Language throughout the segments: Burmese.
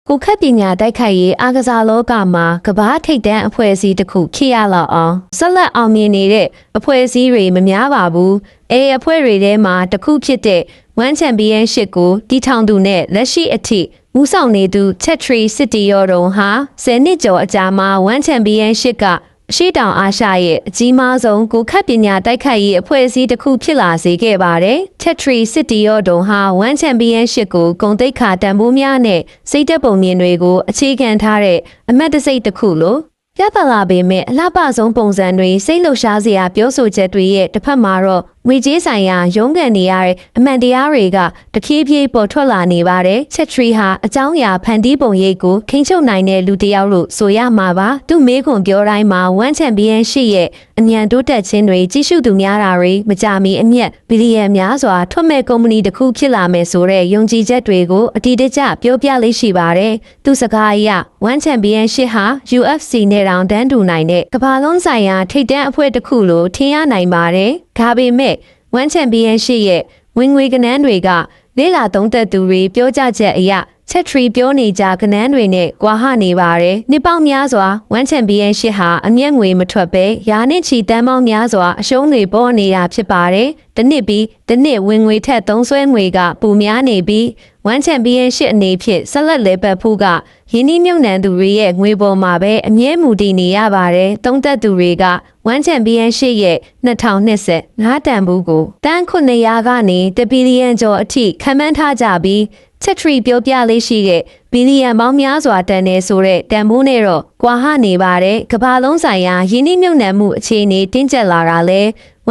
ကိုခက်ပညာတိုက်ခိုက်ရေးအားကစားလောကမှာကဘာထိတ်တန်းအဖွဲ့အစည်းတစ်ခုဖြစ်ရလောက်အောင်ဆက်လက်အောင်မြင်နေတဲ့အဖွဲ့အစည်းတွေမများပါဘူး။အဖွဲ့တွေထဲမှာတစ်ခုဖြစ်တဲ့ One Championship ကိုတီထောင်သူနဲ့လက်ရှိအထိမူဆောင်နေသူ Chetri City ရောတုံဟာ10နှစ်ကျော်အကြာမှာ One Championship ကအရှိတောင်အာရှရဲ့အကြီးမားဆုံးကိုခက်ပညာတိုက်ခိုက်ရေးအဖွဲ့အစည်းတစ်ခုဖြစ်လာစေခဲ့ပါတယ်။ Chetri City ရောတုံဟာ One Championship ကိုဂုဏ်သိက္ခာတန်ဖိုးများနဲ့စိတ်သက်ပုံမြင်တွေကိုအခြေခံထားတဲ့အမတ်တစိတ်တစ်ခုလို့ပြသလာပေမဲ့အလှပဆုံးပုံစံတွေစိတ်လှုပ်ရှားစရာပြောဆိုချက်တွေရဲ့တစ်ဖက်မှာတော့ငွေကြေးဆိုင်ရာရုန်းကန်နေရတဲ့အမှန်တရားတွေကတဖြည်းဖြည်းပေါ်ထွက်လာနေပါတယ်။ Chetri ဟာအကြောင်းအရာဖန်တီးပုံရိပ်ကိုထိန်းချုပ်နိုင်တဲ့လူတစ်ယောက်လို့ဆိုရမှာပါ။သူ့မေးခွန်းပြောတိုင်းမှာ One Championship ရဲ့အမြန်တိုးတက်ခြင်းတွေကြီးစုသူများတာတွေမကြမီအမြတ်ဘီလီယံများစွာထွက်မဲ့ကုမ္ပဏီတစ်ခုဖြစ်လာမယ်ဆိုတဲ့ယုံကြည်ချက်တွေကိုအတိအကျပြောပြလေးရှိပါတယ်။သူစကားအရ One Championship ဟာ UFC နဲ့တောင်တန်းတူနိုင်တဲ့ကမ္ဘာလုံးဆိုင်ရာထိပ်တန်းအဖွဲ့တစ်ခုလို့ထင်ရနိုင်ပါတယ်။ဒါပေမဲ့One Championship ရဲ့ဝင်ငွေကဏ္ဍတွေကလေးလာသုံးသက်သူတွေပြောကြချက်အရChetri ပြောနေကြကဏ္ဍတွေနဲ့ကွာဟနေပါတယ်။နှစ်ပေါင်းများစွာ One Championship ဟာအမျက်ငွေမထွက်ပဲရာနဲ့ချီတန်းပေါင်းများစွာအရှုံးတွေပေါ်နေတာဖြစ်ပါတယ်။တစ်နှစ်ပြီးတစ်နှစ်ဝင်ငွေထက်သုံးစွဲငွေကပိုများနေပြီးOne Championship အနေဖြင့်ဆက်လက်လဲပတ်ဖို့ကယင်းနှိမ့်မြုပ်နှံသူတွေရဲ့ငွေပေါ်မှာပဲအမြဲမူတည်နေရပါတယ်။သုံးသက်သူတွေက One Championship ရဲ့2020ငါးတန်ဘူးကိုတန်း900ကနေ1ဘီလီယံကျော်အထိခန့်မှန်းထားကြပြီးChetri ပြောပြလေးရှိတဲ့ဘီလီယံပေါင်းများစွာတန်နေဆိုတဲ့တန်ဖိုးနဲ့တော့ကွာဟနေပါတယ်။ကမ္ဘာလုံးဆိုင်ရာယင်းနှိမ့်မြုပ်နှံမှုအခြေအနေတင်းကျပ်လာတာလဲ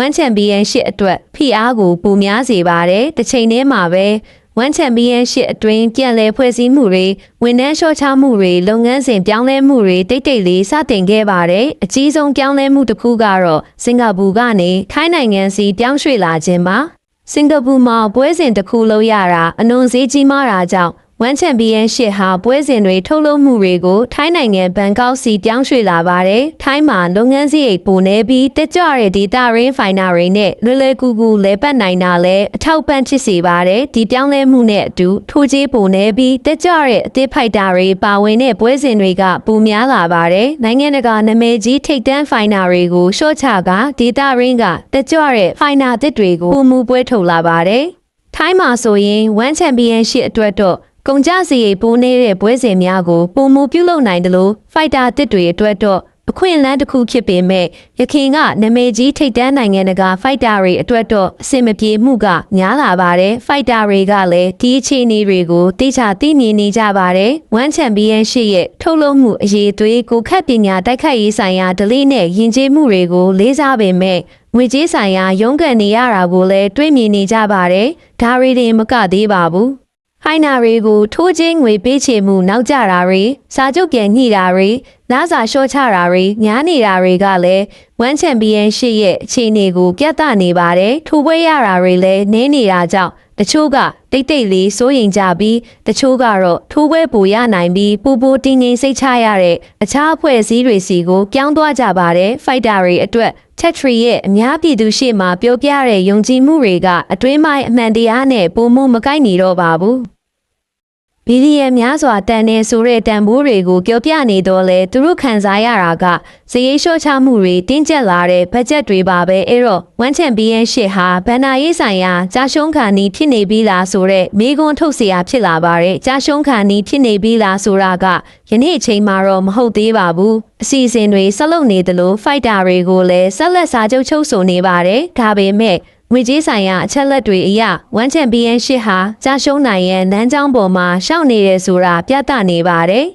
One Championship အတွက်ဖိအားကိုပိုများစေပါတယ်။တစ်ချိန်တည်းမှာပဲOne Championship အတွင်းပြန်လည်ဖွဲ့စည်းမှုတွေဝန်ထမ်းလျှော့ချမှုတွေလုပ်ငန်းစဉ်ပြောင်းလဲမှုတွေတိတ်တိတ်လေးစတင်ခဲ့ပါတယ်။အကြီးဆုံးပြောင်းလဲမှုတစ်ခုကတော့စင်ကာပူကနေထိုင်းနိုင်ငံစီပြောင်းရွှေ့လာခြင်းပါ။စင်ကာပူမှာပွဲစဉ်တစ်ခုလုပ်ရတာအလွန်ဈေးကြီးမားတာကြောင့်One Championship ဟာပွဲစဉ်တွေထုတ်လုပ်မှုတွေကိုထိုင်းနိုင်ငံဘန်ကောက်စီပြောင်းရွှေ့လာပါတယ်။ထိုင်းမှာလုပ်ငန်းစရိတ်ပိုနေပြီးတက်ကြွတဲ့ဒေတာရင်းဖိုင်နာတွေနဲ့လွယ်လွယ်ကူကူလဲပတ်နိုင်တာလဲအထောက်ပံ့ဖြစ်စေပါတယ်။ဒီပြောင်းလဲမှုနဲ့အတူထိုးကြီးပိုနေပြီးတက်ကြွတဲ့အသစ်ဖိုက်တာတွေပါဝင်တဲ့ပွဲစဉ်တွေကပိုများလာပါတယ်။နိုင်ငံတကာနာမည်ကြီးထိပ်တန်းဖိုင်နာတွေကိုရှော့ချကဒေတာရင်းကတက်ကြွတဲ့ဖိုင်နာသစ်တွေကိုပုံမှုပွဲထုတ်လာပါတယ်။ထိုင်းမှာဆိုရင်One Championshipအတွက်တော့ကုန်ကြစရိတ်ပိုးနေတဲ့ပွဲစဉ်များကိုပုံမှုပြုလုပ်နိုင်တယ်လို့ဖိုက်တာတစ်တွေအတွက်တော့အခွင့်အလမ်းတစ်ခုဖြစ်ပေမဲ့ရခင်ကနာမည်ကြီးထိပ်တန်းနိုင်ငံတကာဖိုက်တာတွေအတွက်တော့အဆင်မပြေမှုကများလာပါတယ်ဖိုက်တာတွေကလည်းဒီအခြေအနေတွေကိုသိချသိမြင်နေကြပါတယ်One Championshipရဲ့ထုတ်လုပ်မှုအရေးသွေးကိုခက်ပညာတိုက်ခိုက်ရေးဆိုင်ရာဒလိနဲ့ယဉ်ကျေးမှုတွေကိုလေးစားပေမဲ့ငွေကြေးဆိုင်ရာရုန်းကန်နေရတာကိုလည်းတွေးမြင်နေကြပါတယ်ဒါရီတင်မကသေးပါဘူးဟိုင်နာတွေကိုထိုးချင်းငွေပေးချေမှုနောက်ကျတာတွေစာချုပ်ပြန်ညှိတာတွေလာစာလျှော့ချတာတွေညားနေတာတွေကလည်းOne Championshipရဲ့အခြေအနေကိုပြသနေပါတယ်ထိုးပွဲရတာတွေလည်းနည်းနေတာကြောင့်တချို့ကတိတ်တိတ်လေးစိုးရင်ကြပြီးတချို့ကတော့ထိုးပွဲပူရနိုင်ပြီးပူပူတင်းငိမ့်စိတ်ချရတဲ့အခြားအဖွဲ့အစည်းတွေစီကိုပြောင်းသွားကြပါတယ်ဖိုက်တာတွေအတွက်Chetri ရဲ့အများပြည်သူရှေ့မှာပြောပြတဲ့ယုံကြည်မှုတွေကအတွင်းပိုင်းအမှန်တရားနဲ့ပုံမှုမကိုက်နေတော့ပါဘူးဘီလီယံများစွာတန်နေဆိုတဲ့တန်ဖိုးတွေကိုပြောပြနေတော့လဲသူတို့ခံစားရတာကစရိတ်လျှော့ချမှုတွေတင်းကျပ်လာတဲ့ဘတ်ဂျက်တွေပါပဲအဲ့တော့One Championshipဟာဘဏ္ဍာရေးဆိုင်ရာကြာရှုံးခံနီးဖြစ်နေပြီလားဆိုတဲ့မေးခွန်းထုတ်เสียဖြစ်လာပါတယ်ကြာရှုံးခံနီးဖြစ်နေပြီလားဆိုတာကယနေ့အချိန်မှာတော့မဟုတ်သေးပါဘူးအစီအစဉ်တွေဆက်လုပ်နေတယ်လို့ဖိုက်တာတွေကိုလည်းဆက်လက်စာချုပ်ချုပ်ဆိုနေပါတယ်ဒါပေမဲ့ငွေကြေးဆိုင်ရာအချက်လက်တွေအရOne Championshipဟာကြာရှုံးနိုင်ရန်လမ်းကြောင်းပေါ်မှာရှောက်နေတယ်ဆိုတာပြသနေပါတယ်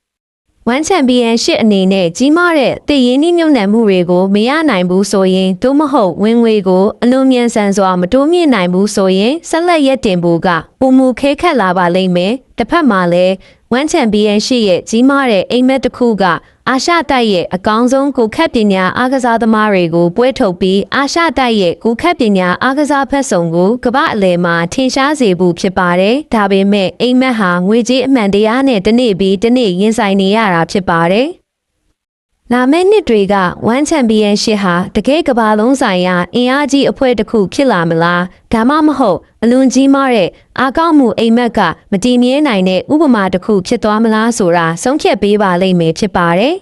။ One Championship အနေနဲ့ကြီးမားတဲ့တည်ရင်းနှီးမြှုပ်နှံမှုတွေကိုမရနိုင်ဘူးဆိုရင်သို့မဟုတ်ဝင်ငွေကိုအလွန်မြန်ဆန်စွာမတိုးမြင့်နိုင်ဘူးဆိုရင်ဆက်လက်ရပ်တင်ဖို့ကပုံမူခဲခက်လာပါလိမ့်မယ်။တစ်ဖက်မှာလည်းOne Championshipရဲ့ကြီးမားတဲ့အိမ်မက်တစ်ခုကအာရှတိုက်ရဲ့အကောင်းဆုံးကိုခက်ပညာအားကစားသမားတွေကိုပွဲထုတ်ပြီးအာရှတိုက်ရဲ့ကိုခက်ပညာအားကစားဖက်စုံကိုကမ္ဘာအလယ်မှာထင်ရှားစေဖို့ဖြစ်ပါတယ်။ဒါပေမဲ့အိမ်မက်ဟာငွေကြေးအမှန်တရားနဲ့တစ်နေ့ပြီးတစ်နေ့ရင်ဆိုင်နေရတာဖြစ်ပါတယ်။ လာမယ့်နှစ်တွေက One Championship ဟာတကယ်ကမ္ဘာလုံးဆိုင်ရာအင်အားကြီးအဖွဲ့တစ်ခုဖြစ်လာမလားဒါမှမဟုတ်အလွန်ကြီးမားတဲ့အားကောင်းမှုအိမ်မက်ကမတည်မြဲနိုင်တဲ့ဥပမာတစ်ခုဖြစ်သွားမလားဆိုတာဆုံးဖြတ်ပေးပါလိမ့်မယ်ဖြစ်ပါတယ်